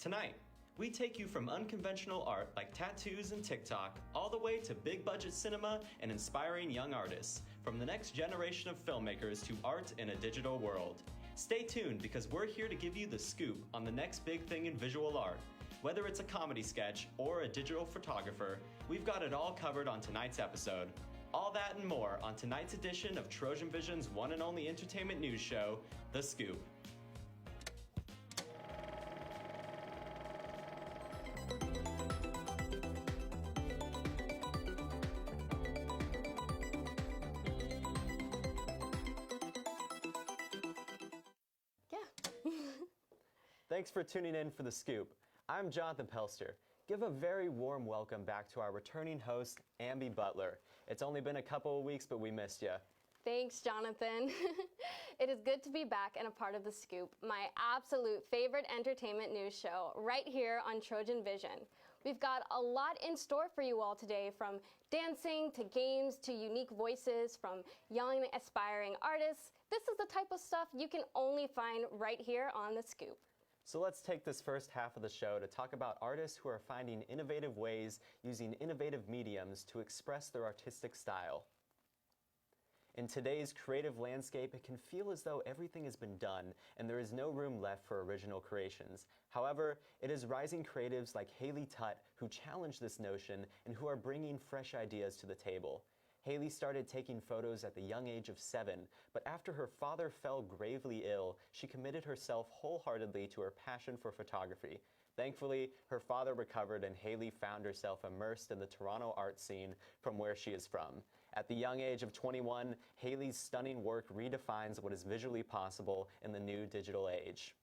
Tonight, we take you from unconventional art like tattoos and TikTok all the way to big budget cinema and inspiring young artists, from the next generation of filmmakers to art in a digital world. Stay tuned because we're here to give you the scoop on the next big thing in visual art. Whether it's a comedy sketch or a digital photographer, we've got it all covered on tonight's episode. All that and more on tonight's edition of Trojan Vision's one and only entertainment news show, The Scoop. Thanks for tuning in for The Scoop. I'm Jonathan Pelster. Give a very warm welcome back to our returning host, Ambi Butler. It's only been a couple of weeks, but we missed you. Thanks, Jonathan. It is good to be back and a part of The Scoop, my absolute favorite entertainment news show, right here on Trojan Vision. We've got a lot in store for you all today, from dancing to games to unique voices from young aspiring artists. This is the type of stuff you can only find right here on The Scoop. So let's take this first half of the show to talk about artists who are finding innovative ways using innovative mediums to express their artistic style. In today's creative landscape, it can feel as though everything has been done and there is no room left for original creations. However, it is rising creatives like Haley Tutt who challenge this notion and who are bringing fresh ideas to the table. Haley started taking photos at the young age of 7, but after her father fell gravely ill, she committed herself wholeheartedly to her passion for photography. Thankfully, her father recovered and Haley found herself immersed in the Toronto art scene from where she is from. At the young age of 21, Haley's stunning work redefines what is visually possible in the new digital age.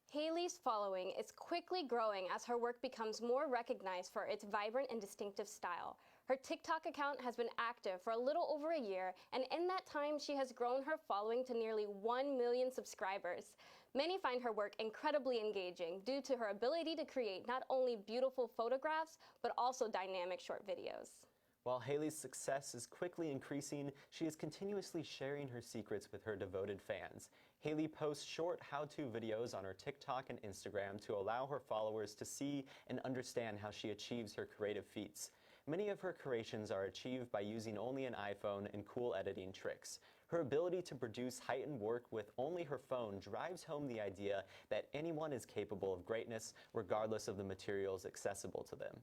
Haley's following is quickly growing as her work becomes more recognized for its vibrant and distinctive style. Her TikTok account has been active for a little over a year, and in that time, she has grown her following to nearly 1 million subscribers. Many find her work incredibly engaging due to her ability to create not only beautiful photographs, but also dynamic short videos. While Haley's success is quickly increasing, she is continuously sharing her secrets with her devoted fans. Haley posts short how-to videos on her TikTok and Instagram to allow her followers to see and understand how she achieves her creative feats. Many of her creations are achieved by using only an iPhone and cool editing tricks. Her ability to produce heightened work with only her phone drives home the idea that anyone is capable of greatness, regardless of the materials accessible to them.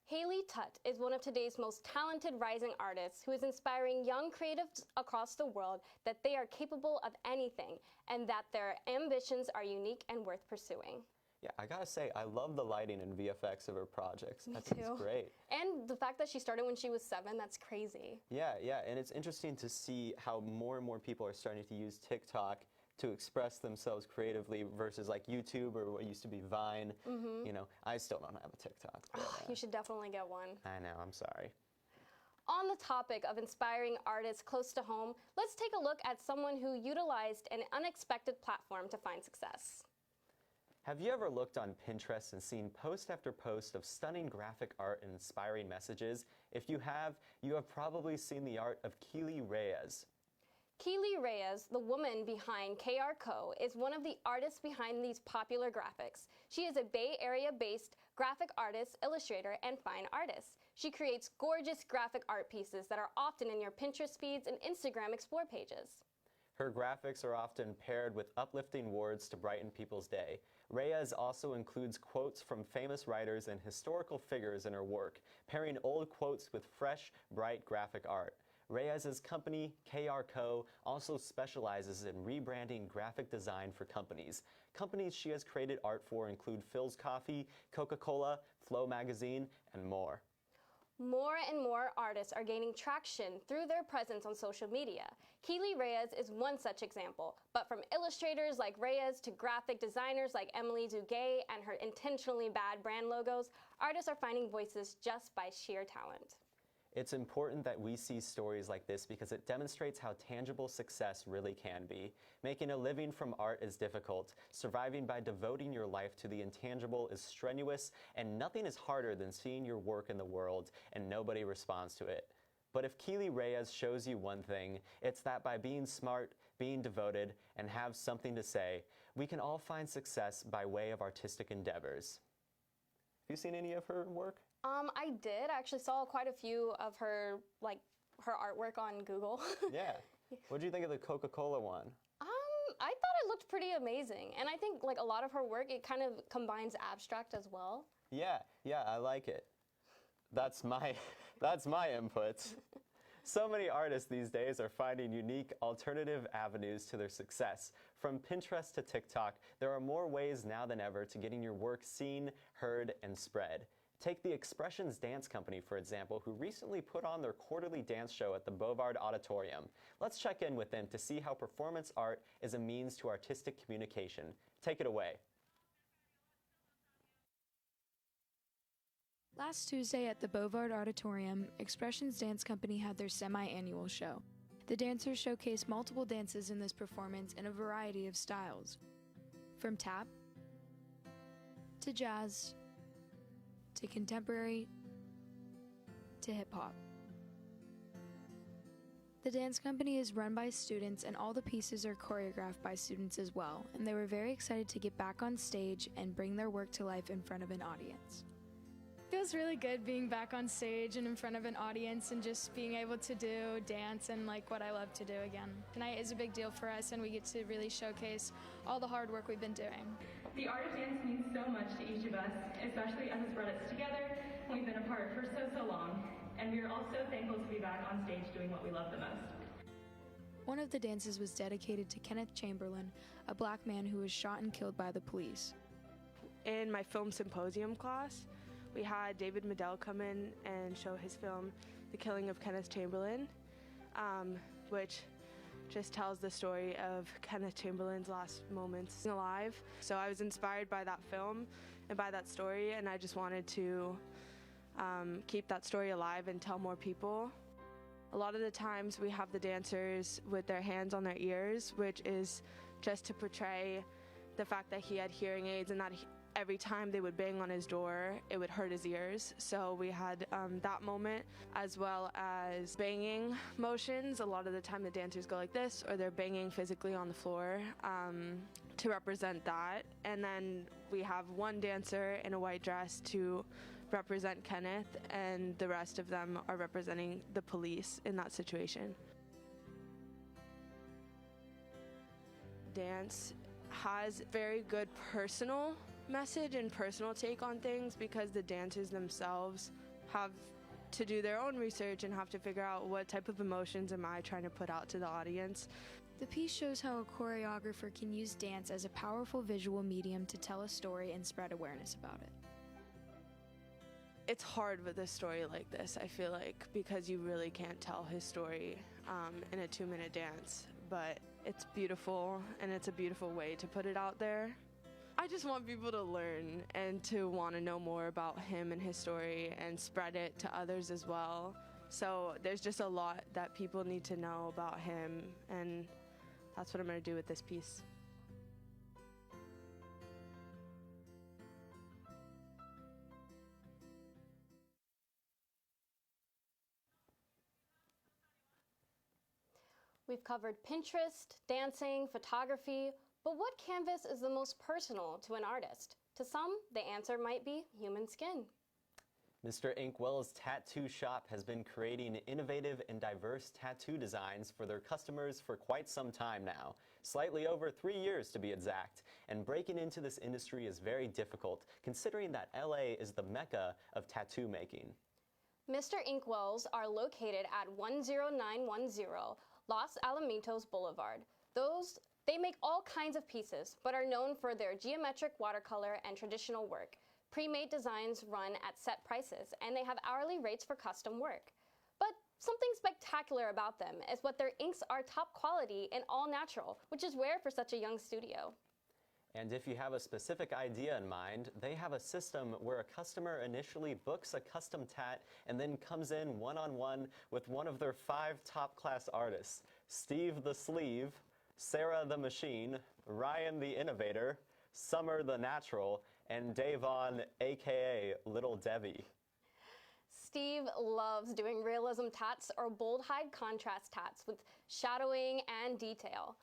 Haley Tutt is one of today's most talented rising artists who is inspiring young creatives across the world that they are capable of anything and that their ambitions are unique and worth pursuing. Yeah, I gotta say, I love the lighting and VFX of her projects. That's great. And the fact that she started when she was 7, that's crazy. Yeah, and it's interesting to see how more and more people are starting to use TikTok to express themselves creatively versus like YouTube or what used to be Vine. Mm-hmm. You know, I still don't have a TikTok. But, you should definitely get one. I know, I'm sorry. On the topic of inspiring artists close to home, let's take a look at someone who utilized an unexpected platform to find success. Have you ever looked on Pinterest and seen post after post of stunning graphic art and inspiring messages? If you have probably seen the art of Keely Reyes. Keely Reyes, the woman behind KR Co., is one of the artists behind these popular graphics. She is a Bay Area-based graphic artist, illustrator, and fine artist. She creates gorgeous graphic art pieces that are often in your Pinterest feeds and Instagram Explore pages. Her graphics are often paired with uplifting words to brighten people's day. Reyes also includes quotes from famous writers and historical figures in her work, pairing old quotes with fresh, bright graphic art. Reyes' company, KR Co., also specializes in rebranding graphic design for companies. Companies she has created art for include Philz Coffee, Coca-Cola, Flow Magazine, and more. More and more artists are gaining traction through their presence on social media. Keely Reyes is one such example, but from illustrators like Reyes to graphic designers like Emily Duguay and her intentionally bad brand logos, artists are finding voices just by sheer talent. It's important that we see stories like this because it demonstrates how tangible success really can be. Making a living from art is difficult. Surviving by devoting your life to the intangible is strenuous, and nothing is harder than seeing your work in the world and nobody responds to it. But if Keely Reyes shows you one thing, it's that by being smart, being devoted, and have something to say, We can all find success by way of artistic endeavors. Have you seen any of her work? I did. I actually saw quite a few of her, her artwork on Google. Yeah. What did you think of the Coca-Cola one? I thought it looked pretty amazing. And I think a lot of her work, it kind of combines abstract as well. Yeah, I like it. That's my input. So many artists these days are finding unique alternative avenues to their success. From Pinterest to TikTok, there are more ways now than ever to getting your work seen, heard, and spread. Take the Expressions Dance Company, for example, who recently put on their quarterly dance show at the Bovard Auditorium. Let's check in with them to see how performance art is a means to artistic communication. Take it away. Last Tuesday at the Bovard Auditorium, Expressions Dance Company had their semi-annual show. The dancers showcased multiple dances in this performance in a variety of styles, from tap to jazz to contemporary to hip-hop. The dance company is run by students and all the pieces are choreographed by students as well, and they were very excited to get back on stage and bring their work to life in front of an audience. Feels really good being back on stage and in front of an audience and just being able to do dance and what I love to do again. Tonight is a big deal for us and we get to really showcase all the hard work we've been doing. The art of dance means so much to each of us, especially as it's brought us together. We've been apart for so long, and we are all so thankful to be back on stage doing what we love the most. One of the dances was dedicated to Kenneth Chamberlain, a black man who was shot and killed by the police. In my film symposium class, we had David Medell come in and show his film, The Killing of Kenneth Chamberlain, which just tells the story of Kenneth Chamberlain's last moments alive. So I was inspired by that film and by that story, and I just wanted to keep that story alive and tell more people. A lot of the times we have the dancers with their hands on their ears, which is just to portray the fact that he had hearing aids and that every time they would bang on his door, it would hurt his ears. So we had that moment, as well as banging motions. A lot of the time the dancers go like this, or they're banging physically on the floor to represent that. And then we have one dancer in a white dress to represent Kenneth, and the rest of them are representing the police in that situation. Dance has very good personal message and personal take on things because the dancers themselves have to do their own research and have to figure out what type of emotions am I trying to put out to the audience. The piece shows how a choreographer can use dance as a powerful visual medium to tell a story and spread awareness about it. It's hard with a story like this, I feel like, because you really can't tell his story in a 2-minute dance, but it's beautiful and it's a beautiful way to put it out there. I just want people to learn and to want to know more about him and his story and spread it to others as well. So there's just a lot that people need to know about him, and that's what I'm going to do with this piece. We've covered Pinterest, dancing, photography, but what canvas is the most personal to an artist? To some, the answer might be human skin. Mr. Inkwell's tattoo shop has been creating innovative and diverse tattoo designs for their customers for quite some time now, slightly over 3 years to be exact. And breaking into this industry is very difficult, considering that LA is the mecca of tattoo making. Mr. Inkwell's are located at 10910 Los Alamitos Boulevard. They make all kinds of pieces, but are known for their geometric watercolor and traditional work. Pre-made designs run at set prices, and they have hourly rates for custom work. But something spectacular about them is what their inks are top quality and all natural, which is rare for such a young studio. And if you have a specific idea in mind, they have a system where a customer initially books a custom tat and then comes in one-on-one with one of their 5 top-class artists: Steve the Sleeve, Sarah the Machine, Ryan the Innovator, Summer the Natural, and Davon, aka Little Debbie. Steve loves doing realism tats or bold hide contrast tats with shadowing and detail.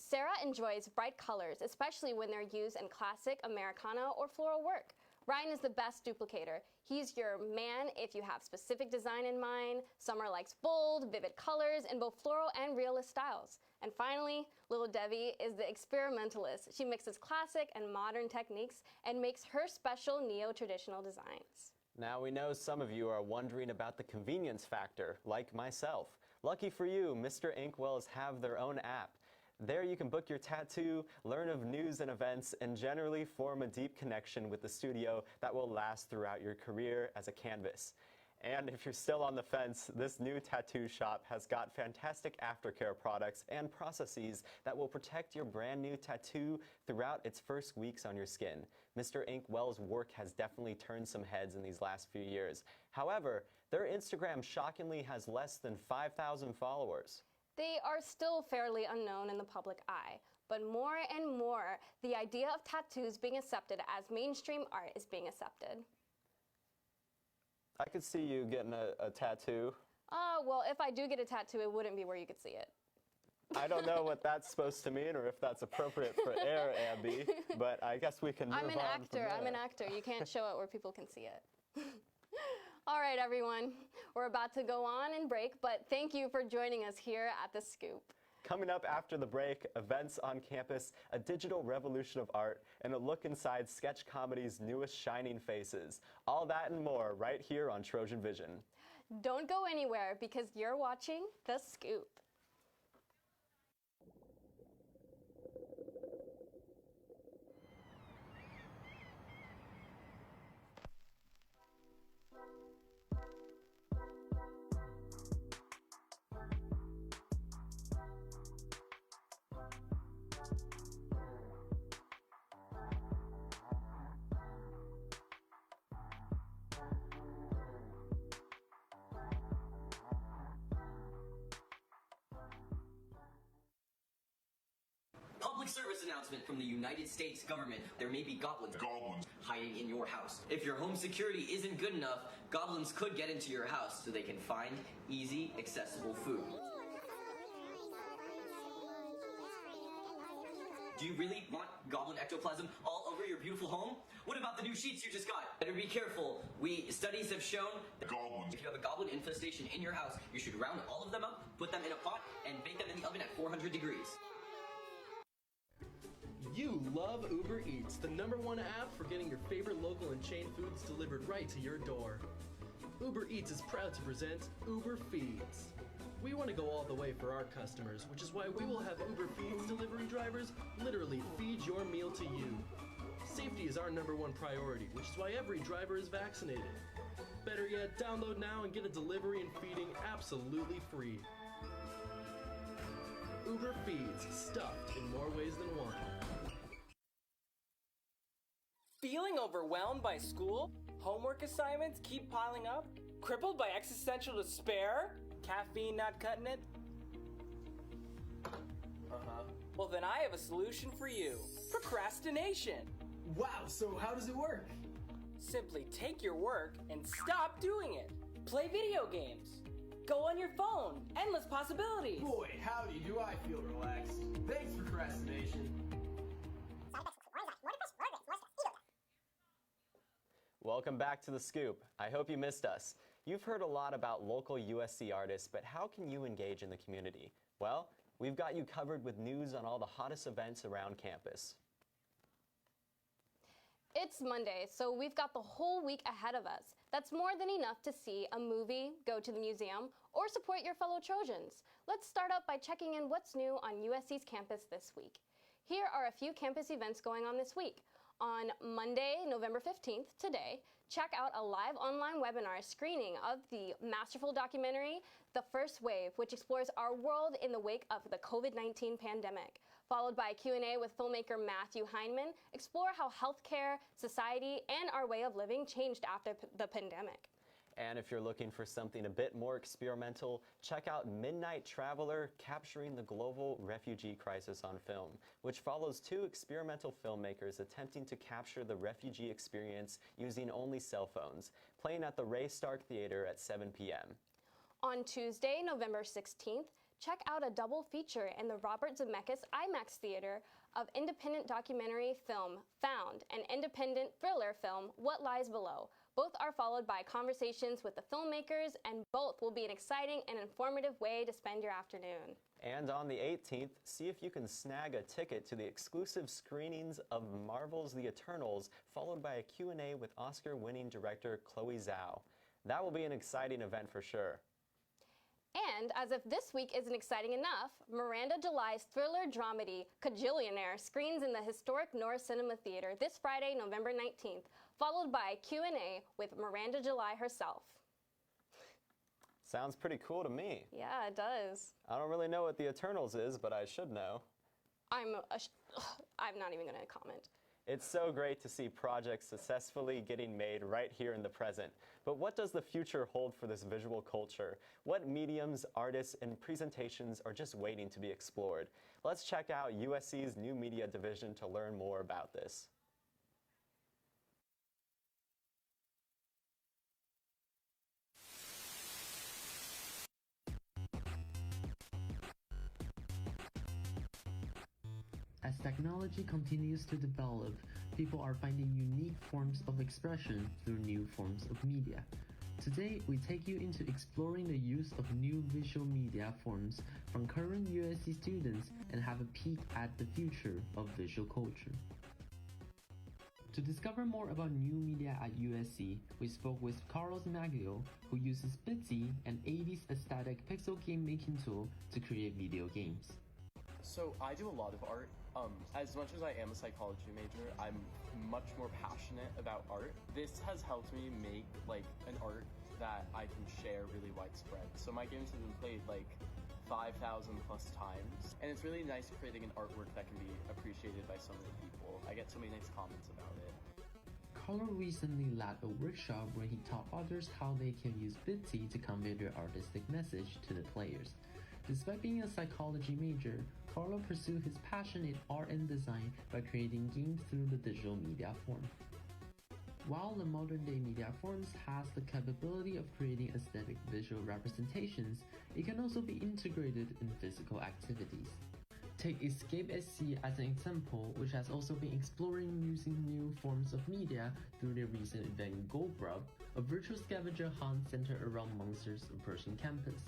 Sarah enjoys bright colors, especially when they're used in classic Americana or floral work. Ryan is the best duplicator. He's your man if you have specific design in mind. Summer likes bold, vivid colors in both floral and realist styles. And finally, little Debbie is the experimentalist. She mixes classic and modern techniques and makes her special neo-traditional designs. Now we know some of you are wondering about the convenience factor, like myself. Lucky for you, Mr. Inkwells have their own app. There you can book your tattoo, learn of news and events, and generally form a deep connection with the studio that will last throughout your career as a canvas. And if you're still on the fence, this new tattoo shop has got fantastic aftercare products and processes that will protect your brand new tattoo throughout its first weeks on your skin. Mr. Inkwell's work has definitely turned some heads in these last few years. However, their Instagram shockingly has less than 5,000 followers. They are still fairly unknown in the public eye, but more and more, the idea of tattoos being accepted as mainstream art is being accepted. I could see you getting a tattoo. Well, if I do get a tattoo, it wouldn't be where you could see it. I don't know what that's supposed to mean or if that's appropriate for air, Abby, but I guess we can move on from there. I'm an actor. You can't show it where people can see it. All right, everyone. We're about to go on and break, but thank you for joining us here at The Scoop. Coming up after the break, events on campus, a digital revolution of art, and a look inside sketch comedy's newest shining faces. All that and more right here on Trojan Vision. Don't go anywhere because you're watching The Scoop. Public service announcement from the United States government. There may be goblins hiding in your house. If your home security isn't good enough, goblins could get into your house so they can find easy, accessible food. Do you really want goblin ectoplasm all over your beautiful home? What about the new sheets you just got? Better be careful. Studies have shown that if you have a goblin infestation in your house, you should round all of them up, put them in a pot, and bake them in the oven at 400 degrees. You love Uber Eats, the #1 app for getting your favorite local and chain foods delivered right to your door. Uber Eats is proud to present Uber Feeds. We want to go all the way for our customers, which is why we will have Uber Feeds delivery drivers literally feed your meal to you. Safety is our #1 priority, which is why every driver is vaccinated. Better yet, download now and get a delivery and feeding absolutely free. Uber Feeds, stuffed in more ways than one. Feeling overwhelmed by school? Homework assignments keep piling up? Crippled by existential despair? Caffeine not cutting it? Well, then I have a solution for you. Procrastination. Wow, so how does it work? Simply take your work and stop doing it. Play video games. Go on your phone. Endless possibilities. Boy, howdy do I feel relaxed. Thanks, procrastination. Welcome back to The Scoop. I hope you missed us. You've heard a lot about local USC artists, but how can you engage in the community? Well, we've got you covered with news on all the hottest events around campus. It's Monday, so we've got the whole week ahead of us. That's more than enough to see a movie, go to the museum, or support your fellow Trojans. Let's start up by checking in what's new on USC's campus this week. Here are a few campus events going on this week. On Monday, November 15th, today, check out a live online webinar screening of the masterful documentary, The First Wave, which explores our world in the wake of the COVID-19 pandemic. Followed by a Q&A with filmmaker Matthew Heineman, explore how healthcare, society, and our way of living changed after the pandemic. And if you're looking for something a bit more experimental, check out Midnight Traveler, Capturing the Global Refugee Crisis on Film, which follows two experimental filmmakers attempting to capture the refugee experience using only cell phones, playing at the Ray Stark Theater at 7 p.m. On Tuesday, November 16th, check out a double feature in the Robert Zemeckis IMAX Theater of independent documentary film Found and independent thriller film What Lies Below. Both are followed by conversations with the filmmakers, and both will be an exciting and informative way to spend your afternoon. And on the 18th, see if you can snag a ticket to the exclusive screenings of Marvel's The Eternals, followed by a Q&A with Oscar-winning director Chloe Zhao. That will be an exciting event for sure. And as if this week isn't exciting enough, Miranda July's thriller dramedy Kajillionaire screens in the historic Norris Cinema Theater this Friday, November 19th, followed by a Q&A with Miranda July herself. Sounds pretty cool to me. Yeah, it does. I don't really know what The Eternals is, but I should know. I'm not even going to comment. It's so great to see projects successfully getting made right here in the present. But what does the future hold for this visual culture? What mediums, artists, and presentations are just waiting to be explored? Let's check out USC's new media division to learn more about this. As technology continues to develop, people are finding unique forms of expression through new forms of media. Today, we take you into exploring the use of new visual media forms from current USC students and have a peek at the future of visual culture. To discover more about new media at USC, we spoke with Carlos Maglio, who uses Bitsy, an 80s aesthetic pixel game making tool, to create video games. So I do a lot of art. As much as I am a psychology major, I'm much more passionate about art. This has helped me make an art that I can share really widespread. So my games have been played 5,000 plus times, and it's really nice creating an artwork that can be appreciated by so many people. I get so many nice comments about it. Carlo recently led a workshop where he taught others how they can use Bitsy to convey their artistic message to the players. Despite being a psychology major, Carlo pursued his passion in art and design by creating games through the digital media form. While the modern-day media forms has the capability of creating aesthetic visual representations, it can also be integrated in physical activities. Take Escape SC as an example, which has also been exploring using new forms of media through their recent event Goldgrub, a virtual scavenger hunt centered around monsters approaching campus.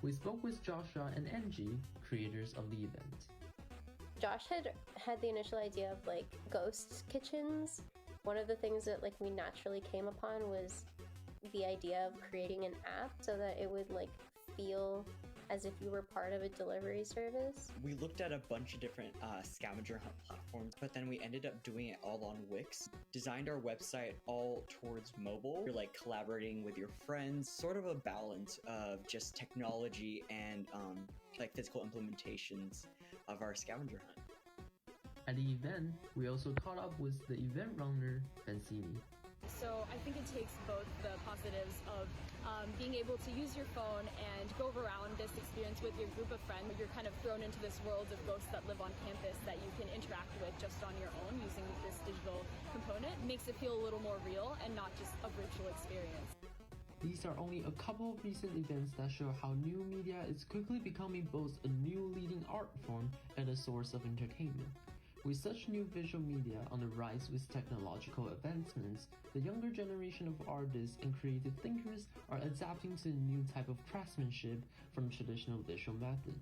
We spoke with Joshua and Angie, creators of the event. Josh had the initial idea of ghost kitchens. One of the things that we naturally came upon was the idea of creating an app so that it would feel as if you were part of a delivery service. We looked at a bunch of different scavenger hunt platforms, but then we ended up doing it all on Wix. Designed our website all towards mobile. You're collaborating with your friends, sort of a balance of just technology and physical implementations of our scavenger hunt. At the event, we also caught up with the event runner, Benzini. So I think it takes both the positives of being able to use your phone and go around this experience with your group of friends. You're kind of thrown into this world of ghosts that live on campus that you can interact with just on your own using this digital component. It makes it feel a little more real and not just a virtual experience. These are only a couple of recent events that show how new media is quickly becoming both a new leading art form and a source of entertainment. With such new visual media on the rise with technological advancements, the younger generation of artists and creative thinkers are adapting to a new type of craftsmanship from traditional visual method.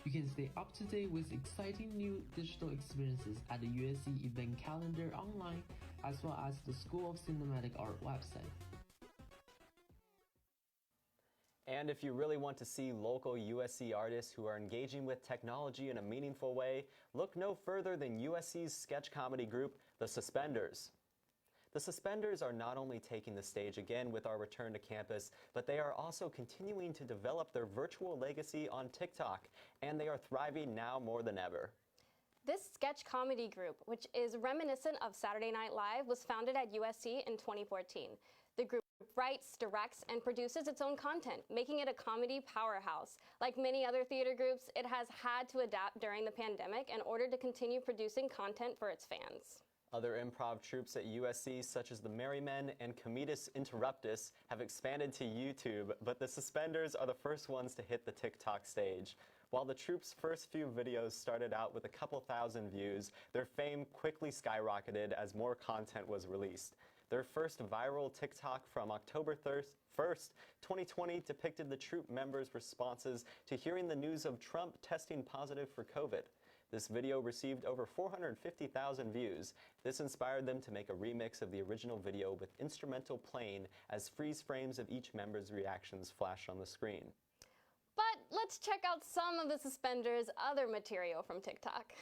You can stay up to date with exciting new digital experiences at the USC event calendar online, as well as the School of Cinematic Art website. And if you really want to see local USC artists who are engaging with technology in a meaningful way, look no further than USC's sketch comedy group, The Suspenders. The Suspenders are not only taking the stage again with our return to campus, but they are also continuing to develop their virtual legacy on TikTok, and they are thriving now more than ever. This sketch comedy group, which is reminiscent of Saturday Night Live, was founded at USC in 2014. The group writes, directs, and produces its own content, making it a comedy powerhouse. Like many other theater groups, it has had to adapt during the pandemic in order to continue producing content for its fans. Other improv troupes at USC, such as the Merry Men and Cometus Interruptus, have expanded to YouTube, but the Suspenders are the first ones to hit the TikTok stage. While the troupe's first few videos started out with a couple thousand views, their fame quickly skyrocketed as more content was released. Their first viral TikTok from October 1st, 2020 depicted the troupe members' responses to hearing the news of Trump testing positive for COVID. This video received over 450,000 views. This inspired them to make a remix of the original video with instrumental playing as freeze frames of each member's reactions flashed on the screen. But let's check out some of the Suspenders' other material from TikTok.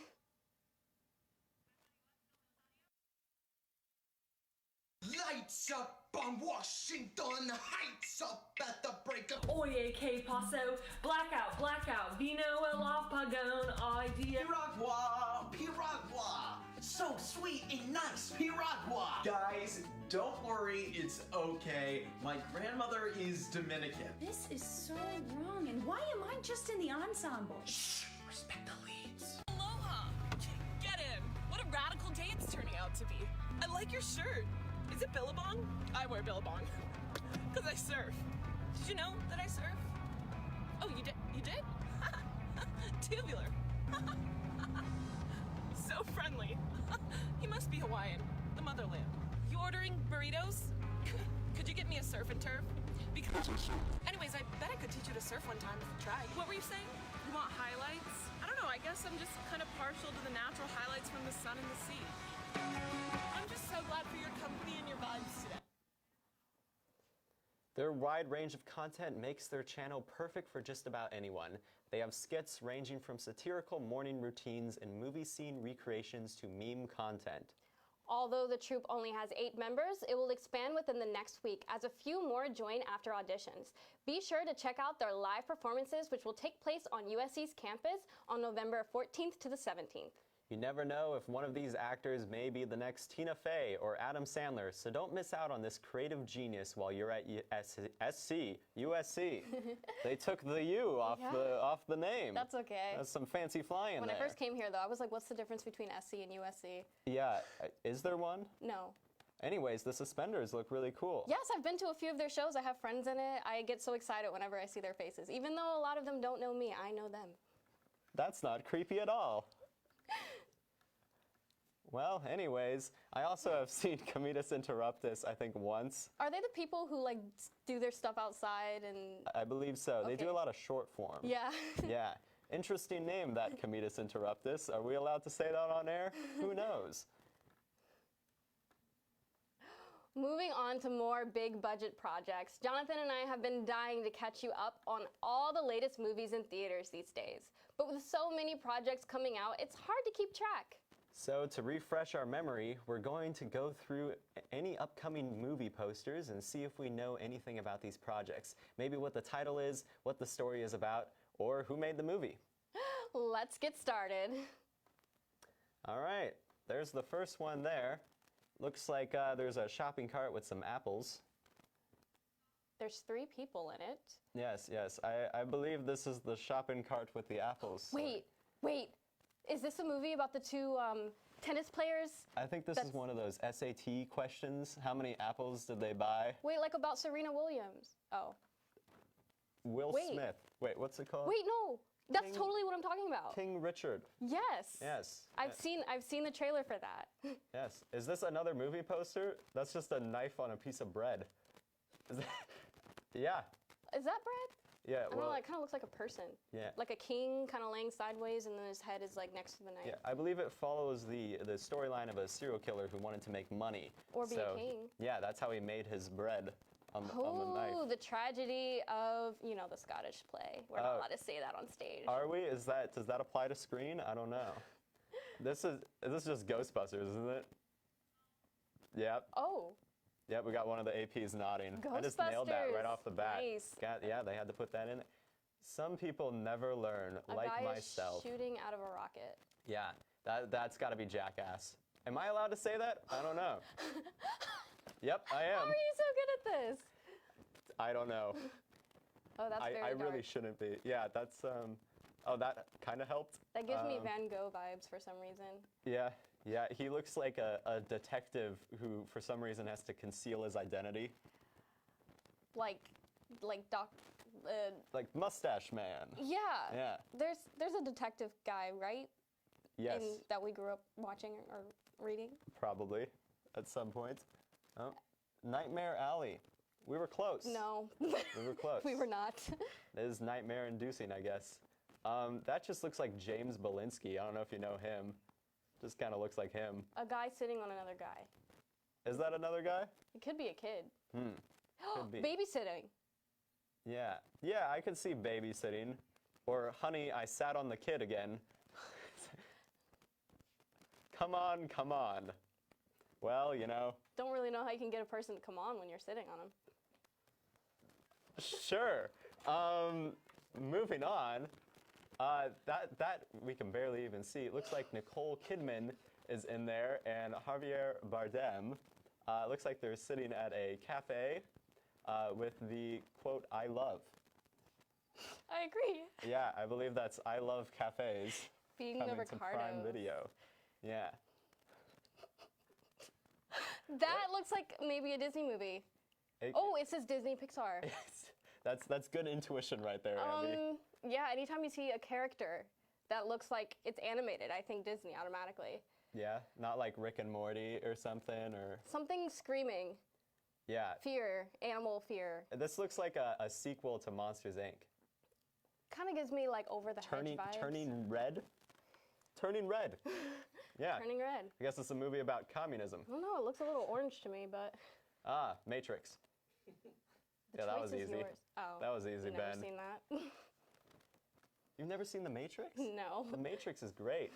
Lights up on Washington Heights up at the break of Oye, que paso, blackout, blackout, vino el apagón, idea. Piragua, Piragua. So sweet and nice, Piragua. Guys, don't worry, it's okay. My grandmother is Dominican. This is so wrong, and why am I just in the ensemble? Shh, respect the leads. Aloha! Get in! What a radical day it's turning out to be. I like your shirt. Is it Billabong? I wear Billabong. Because I surf. Did you know that I surf? Oh, you did? You did? Tubular. So friendly. You must be Hawaiian, the motherland. You ordering burritos? Could you get me a surf and turf? Because anyways, I bet I could teach you to surf one time if you tried. What were you saying? You want highlights? I don't know, I guess I'm just kind of partial to the natural highlights from the sun and the sea. I'm just so glad for your company and your vibes today. Their wide range of content makes their channel perfect for just about anyone. They have skits ranging from satirical morning routines and movie scene recreations to meme content. Although the troupe only has 8 members, it will expand within the next week as a few more join after auditions. Be sure to check out their live performances, which will take place on USC's campus on November 14th to the 17th. You never know if one of these actors may be the next Tina Fey or Adam Sandler, so don't miss out on this creative genius while you're at USC. They took the U off the name. That's okay. That's some fancy flying When there. I first came here, though, I was like, what's the difference between SC and USC? Yeah, is there one? No. Anyways, the Suspenders look really cool. Yes, I've been to a few of their shows. I have friends in it. I get so excited whenever I see their faces. Even though a lot of them don't know me, I know them. That's not creepy at all. Well, anyways, I also have seen Comidas Interruptus, I think, once. Are they the people who, like, do their stuff outside and... I believe so. Okay. They do a lot of short form. Yeah. Yeah. Interesting name, that Comidas Interruptus. Are we allowed to say that on air? Who knows? Moving on to more big budget projects, Jonathan and I have been dying to catch you up on all the latest movies in theaters these days. But with so many projects coming out, it's hard to keep track. So to refresh our memory, we're going to go through any upcoming movie posters and see if we know anything about these projects. Maybe what the title is, what the story is about, or who made the movie. Let's get started. All right, there's the first one there. Looks like there's a shopping cart with some apples. There's 3 people in it. Yes, yes, I believe this is the shopping cart with the apples. Wait. Is this a movie about the 2 tennis players? I think this is one of those SAT questions. How many apples did they buy? Wait, like about Serena Williams. Oh. Will Smith. Wait, what's it called? Wait, no. That's totally what I'm talking about. King Richard. Yes. Yes. I've seen the trailer for that. Yes. Is this another movie poster? That's just a knife on a piece of bread. Yeah. Is that bread? Yeah, I don't know, it kind of looks like a person. Yeah. Like a king kind of laying sideways and then his head is like next to the knife. Yeah, I believe it follows the storyline of a serial killer who wanted to make money. Or be a king. Yeah, that's how he made his bread on the knife. Oh, the tragedy of, the Scottish play. We're not allowed to say that on stage. Are we? Does that apply to screen? I don't know. This is just Ghostbusters, isn't it? Yep. Oh. Yep, we got one of the APs nodding. I just nailed that right off the bat. Nice. Yeah, they had to put that in. Some people never learn, like myself. A guy is shooting out of a rocket. Yeah, that's got to be Jackass. Am I allowed to say that? I don't know. Yep, I am. How are you so good at this? I don't know. Oh, that's very I dark. really shouldn't be. Yeah, that's oh, that kind of helped. That gives me Van Gogh vibes for some reason. Yeah, he looks like a detective who, for some reason, has to conceal his identity. Like Like Mustache Man. Yeah. Yeah. There's a detective guy, right? Yes. That we grew up watching or reading. Probably at some point. Oh. Nightmare Alley. We were close. No. We were close. We were not. It is nightmare inducing, I guess. That just looks like James Belinsky. I don't know if you know him. Just kind of looks like him. A guy sitting on another guy. Is that another guy? It could be a kid. Could be. Babysitting. Yeah. Yeah, I could see babysitting. Or, honey, I sat on the kid again. Come on, come on. Well, you know. Don't really know how you can get a person to come on when you're sitting on them. Sure. Moving on. That we can barely even see. It looks like Nicole Kidman is in there and Javier Bardem. It looks like they're sitting at a cafe with the quote, I love. I agree. Yeah, I believe that's I love cafes. Being coming the to Prime Ricardos. Video. Yeah. That looks like maybe a Disney movie. Oh, it says Disney Pixar. That's good intuition right there, Abby. Yeah, anytime you see a character that looks like it's animated, I think Disney automatically. Yeah, not like Rick and Morty or something, or Something screaming. yeah. Fear, animal fear. This looks like a sequel to Monsters Inc. Kind of gives me like Over the Hedge vibes. Turning red. Turning red. Yeah. Turning red. I guess it's a movie about communism. I don't know, it looks a little orange to me, but. Ah, Matrix. Yeah, that was choice is easy. yours. Oh, That was easy, I've never Ben. seen that. You've never seen The Matrix? No. The Matrix is great.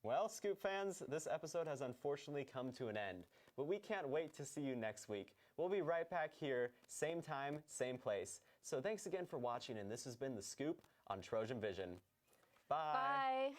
Well, Scoop fans, this episode has unfortunately come to an end, but we can't wait to see you next week. We'll be right back here, same time, same place. So thanks again for watching, and this has been The Scoop on Trojan Vision. Bye. Bye.